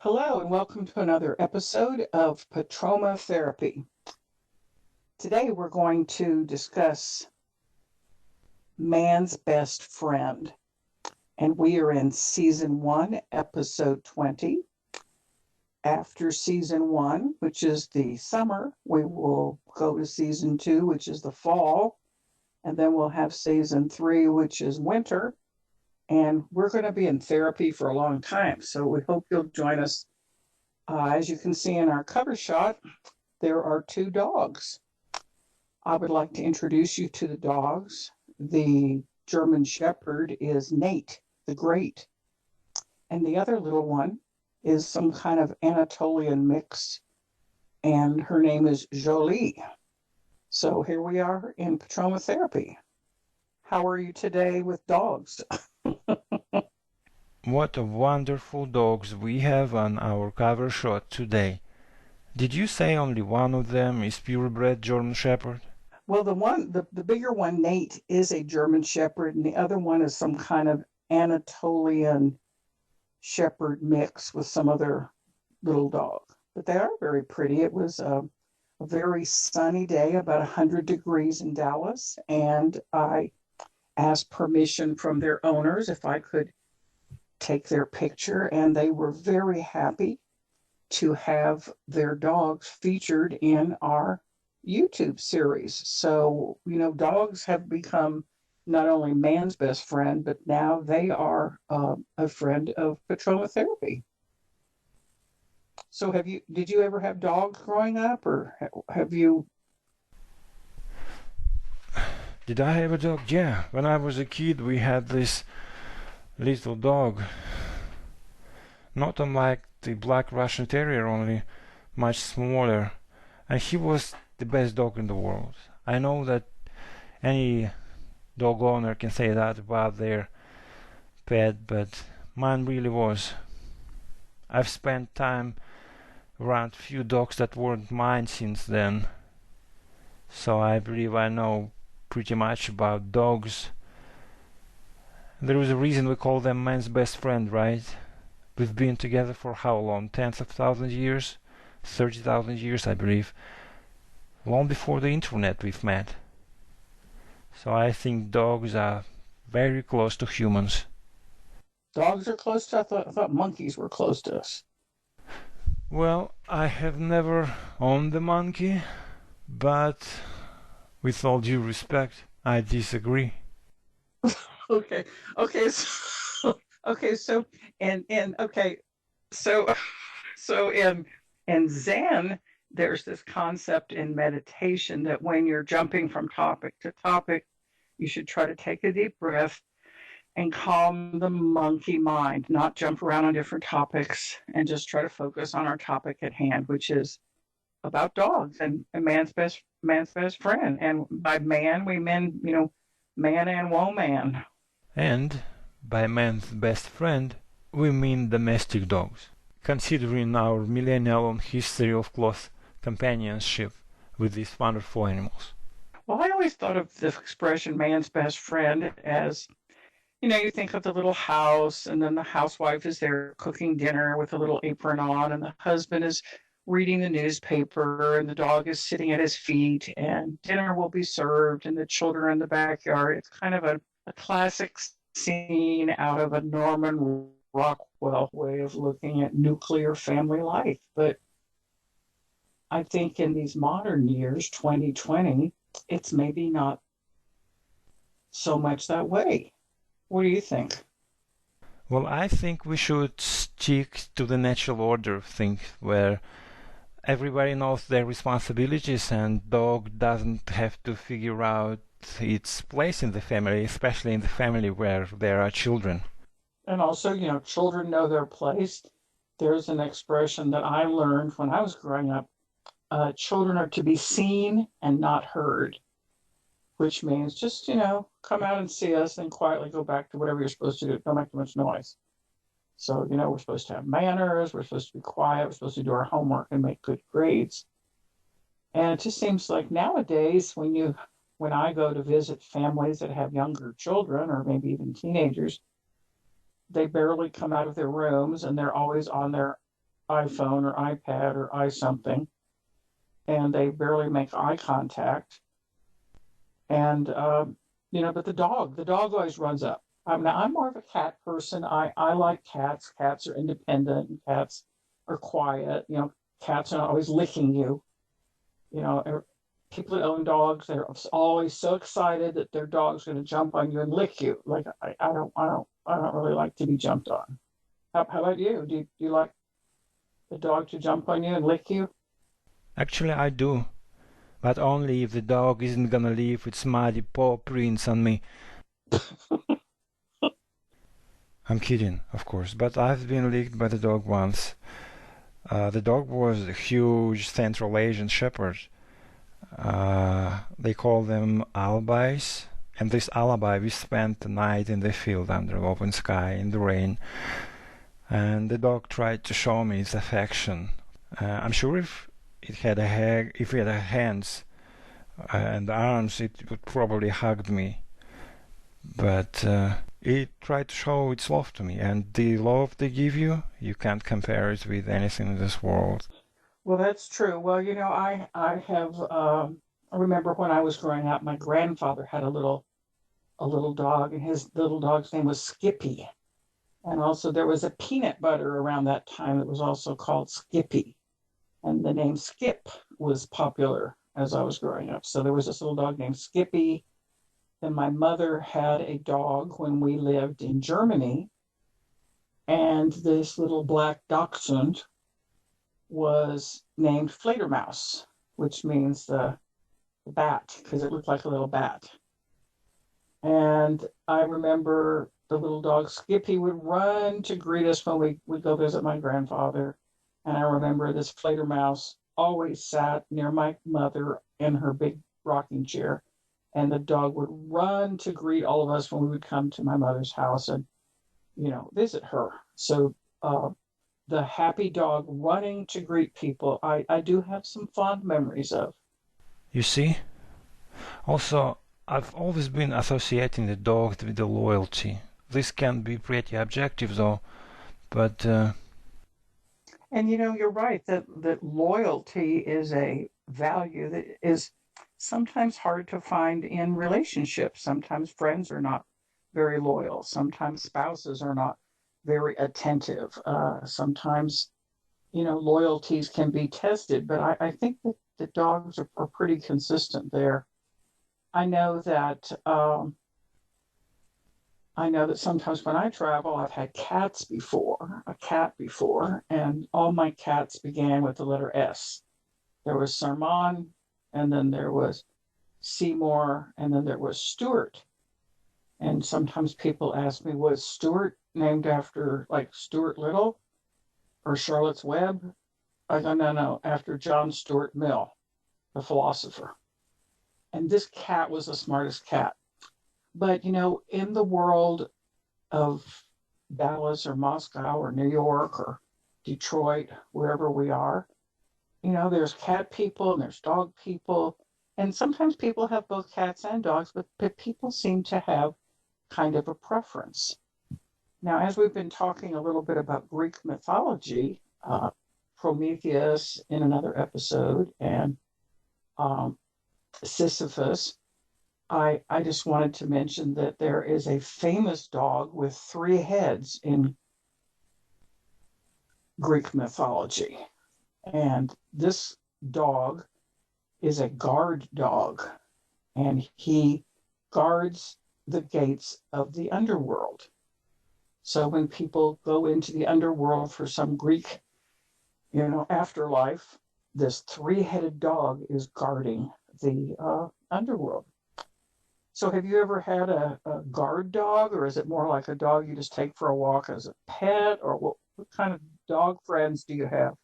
Hello, and welcome to another episode of Patroma Therapy. Today, we're going to discuss man's best friend, and we are in season 1, episode 20. After season 1, which is the summer, we will go to season 2, which is the fall, and then we'll have season 3, which is winter. And we're going to be in therapy for a long time, so we hope you'll join us. As you can see in our cover shot, there are two dogs. I would like to introduce you to the dogs. The German Shepherd is Nate the Great, and the other little one is some kind of Anatolian mix, and her name is Jolie. So here we are in Patroma Therapy. How are you today with dogs? What a wonderful dogs we have on our cover shot today. Did you say only one of them is purebred German Shepherd? Well, the bigger one, Nate, is a German Shepherd, and the other one is some kind of Anatolian Shepherd mix with some other little dog. But they are very pretty. It was a very sunny day, about 100 degrees in Dallas, and I asked permission from their owners if I could take their picture, and they were very happy to have their dogs featured in our YouTube series. So, dogs have become not only man's best friend, but now they are a friend of Patroma Therapy. So did you ever have dogs growing up, or have you? Did I have a dog? Yeah, when I was a kid we had this little dog. Not unlike the black Russian Terrier, only much smaller. And he was the best dog in the world. I know that any dog owner can say that about their pet, but mine really was. I've spent time around few dogs that weren't mine since then, so I believe I know pretty much about dogs. There is a reason we call them man's best friend, right? We've been together for how long? Tens of thousands of years? 30,000 years, I believe. Long before the internet we've met. So I think dogs are very close to humans. Dogs are close to, I thought monkeys were close to us. Well, I have never owned a monkey, but with all due respect, I disagree. Okay. Okay. So, okay. So, and okay. So, so in Zen, there's this concept in meditation that when you're jumping from topic to topic, you should try to take a deep breath and calm the monkey mind, not jump around on different topics, and just try to focus on our topic at hand, which is about dogs and man's best friend. And by man we mean, man and woman. And by man's best friend, we mean domestic dogs, considering our millennial-long history of close companionship with these wonderful animals. Well, I always thought of the expression man's best friend as, you think of the little house, and then the housewife is there cooking dinner with a little apron on, and the husband is reading the newspaper, and the dog is sitting at his feet, and dinner will be served, and the children are in the backyard. It's kind of a classic scene out of a Norman Rockwell way of looking at nuclear family life. But I think in these modern years, 2020, it's maybe not so much that way. What do you think? Well, I think we should stick to the natural order of things, where everybody knows their responsibilities and dog doesn't have to figure out its place in the family, especially in the family where there are children. And also, children know their place. There's an expression that I learned when I was growing up. Children are to be seen and not heard, which means just, come out and see us and quietly go back to whatever you're supposed to do. Don't make too much noise. So, we're supposed to have manners. We're supposed to be quiet. We're supposed to do our homework and make good grades. And it just seems like nowadays, when I go to visit families that have younger children or maybe even teenagers, they barely come out of their rooms, and they're always on their iPhone or iPad or i something, and they barely make eye contact. And but the dog always runs up. Now I'm more of a cat person. I like cats. Cats are independent. And cats are quiet. Cats are not always licking you. People that own dogs, they're always so excited that their dog's going to jump on you and lick you. Like I don't really like to be jumped on. How about you? Do you like the dog to jump on you and lick you? Actually, I do, but only if the dog isn't gonna leave its muddy paw prints on me. I'm kidding, of course, but I've been licked by the dog once. The dog was a huge Central Asian shepherd. They call them alibis. And this alibi, we spent the night in the field under open sky in the rain, and the dog tried to show me its affection. I'm sure if it had hands and arms, it would probably hug me. But it tried to show its love to me, and the love they give you, you can't compare it with anything in this world. Well, that's true. Well, I have I remember when I was growing up, my grandfather had a little dog, and his little dog's name was Skippy. And also there was a peanut butter around that time that was also called Skippy. And the name Skip was popular as I was growing up. So there was this little dog named Skippy. Then my mother had a dog when we lived in Germany, and this little black dachshund was named Fledermaus, which means the bat, because it looked like a little bat. And I remember the little dog Skippy would run to greet us when we would go visit my grandfather. And I remember this Fledermaus always sat near my mother in her big rocking chair. And the dog would run to greet all of us when we would come to my mother's house and, visit her. So the happy dog running to greet people, I do have some fond memories of. You see? Also, I've always been associating the dog with the loyalty. This can be pretty objective though, but And you're right that loyalty is a value that is sometimes hard to find in relationships. Sometimes friends are not very loyal. Sometimes spouses are not very attentive. Sometimes, loyalties can be tested, but I think that the dogs are pretty consistent there. I know that sometimes when I travel, I've had a cat before, and all my cats began with the letter S. There was Sarman, and then there was Seymour, and then there was Stuart. And sometimes people ask me, was Stuart named after like Stuart Little or Charlotte's Web? I go, no, no, after John Stuart Mill, the philosopher. And this cat was the smartest cat. But, in the world of Dallas or Moscow or New York or Detroit, wherever we are, there's cat people and there's dog people. And sometimes people have both cats and dogs, but people seem to have kind of a preference. Now, as we've been talking a little bit about Greek mythology, Prometheus in another episode, and um, Sisyphus, I just wanted to mention that there is a famous dog with three heads in Greek mythology. And this dog is a guard dog, and he guards the gates of the underworld. So when people go into the underworld for some Greek, afterlife, this three-headed dog is guarding the underworld. So have you ever had a guard dog, or is it more like a dog you just take for a walk as a pet, or what kind of dog friends do you have?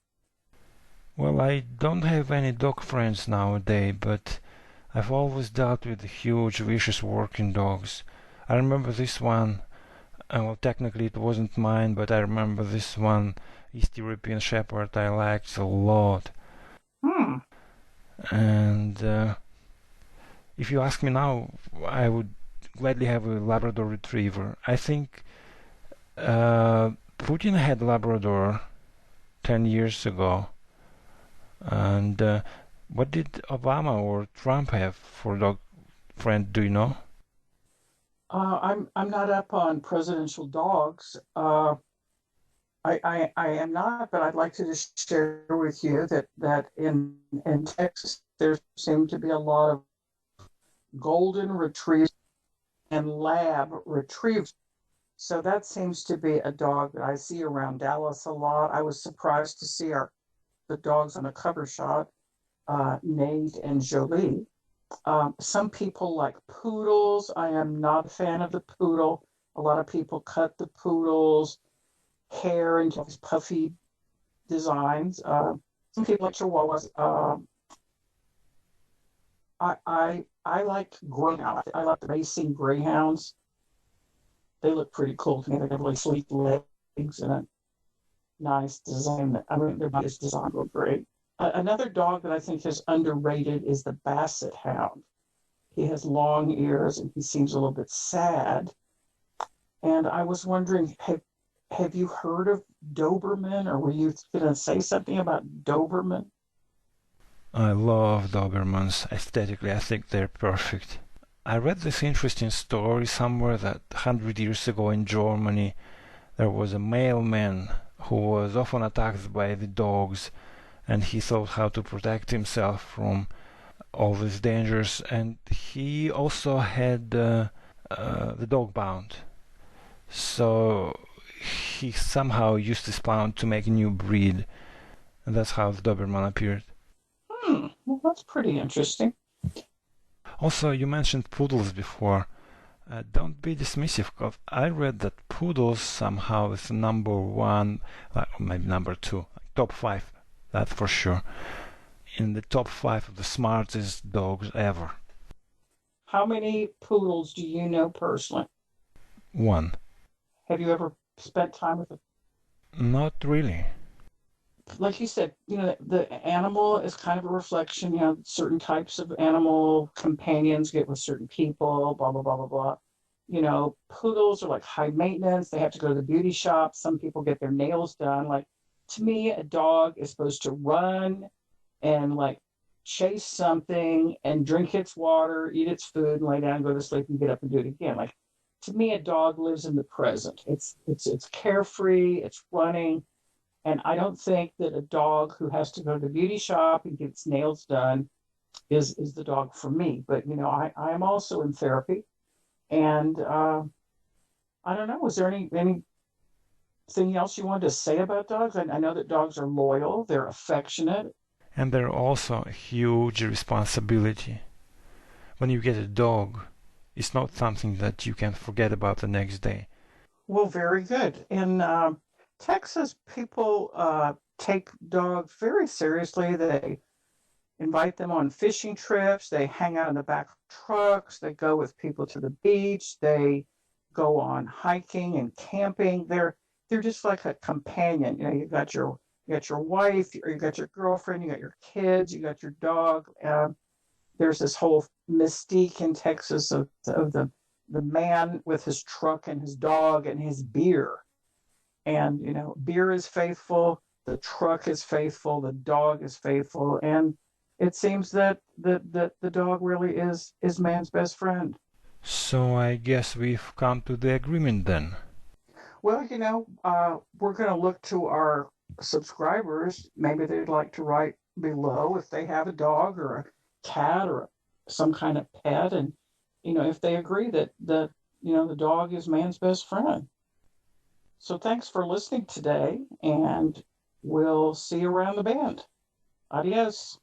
well, I don't have any dog friends nowadays, but I've always dealt with huge, vicious working dogs. I remember this one, well, technically it wasn't mine, but I remember this one East European Shepherd I liked a lot. Hmm. And if you ask me now, I would gladly have a Labrador Retriever. I think Putin had Labrador 10 years ago. And what did Obama or Trump have for dog friend? Do you know? I'm not up on presidential dogs. I am not, but I'd like to just share with you that in Texas there seem to be a lot of golden retrievers and lab retrievers. So that seems to be a dog that I see around Dallas a lot. I was surprised to see the dogs on the cover shot, Nate and Jolie. Some people like poodles. I am not a fan of the poodle. A lot of people cut the poodle's hair into these puffy designs. Some people like chihuahuas. I like greyhounds. I like the racing greyhounds. They look pretty cool to me. They have really sleek legs and a nice design. I mean, their body's designed look great. Another dog that I think is underrated is the Basset Hound. He has long ears and he seems a little bit sad. And I was wondering, have you heard of Doberman, or were you going to say something about Doberman? I love Dobermans. Aesthetically, I think they're perfect. I read this interesting story somewhere that 100 years ago in Germany there was a mailman who was often attacked by the dogs, and he thought how to protect himself from all these dangers, and he also had the dog pound. So he somehow used this pound to make a new breed, and that's how the Doberman appeared. Well, that's pretty interesting. Also, you mentioned poodles before. Don't be dismissive, because I read that poodles somehow is number one, or maybe number two, top five, that's for sure, in the top five of the smartest dogs ever. How many poodles do you know personally? One. Have you ever spent time with a, Not really. like you said, the animal is kind of a reflection, certain types of animal companions get with certain people, blah, blah, blah, blah, blah. Poodles are like high maintenance. They have to go to the beauty shop. Some people get their nails done. Like, to me, a dog is supposed to run and like chase something and drink its water, eat its food, and lay down and go to sleep and get up and do it again. Like, to me, a dog lives in the present. It's carefree, it's running. And I don't think that a dog who has to go to the beauty shop and get its nails done is the dog for me. But I am also in therapy, and I don't know. Is there anything else you wanted to say about dogs? I know that dogs are loyal, they're affectionate. And they're also a huge responsibility. When you get a dog, it's not something that you can forget about the next day. Well, very good. In Texas, people take dogs very seriously. They invite them on fishing trips. They hang out in the back of trucks. They go with people to the beach. They go on hiking and camping. They're just like a companion. You got your wife, or you got your girlfriend, you got your kids, you got your dog. There's this whole mystique in Texas of the man with his truck and his dog and his beer. And beer is faithful, the truck is faithful, the dog is faithful, and it seems that the dog really is man's best friend. So I guess we've come to the agreement then. Well, we're going to look to our subscribers. Maybe they'd like to write below if they have a dog or a cat or some kind of pet, and if they agree that the dog is man's best friend. So thanks for listening today, and we'll see you around the bend. Adios.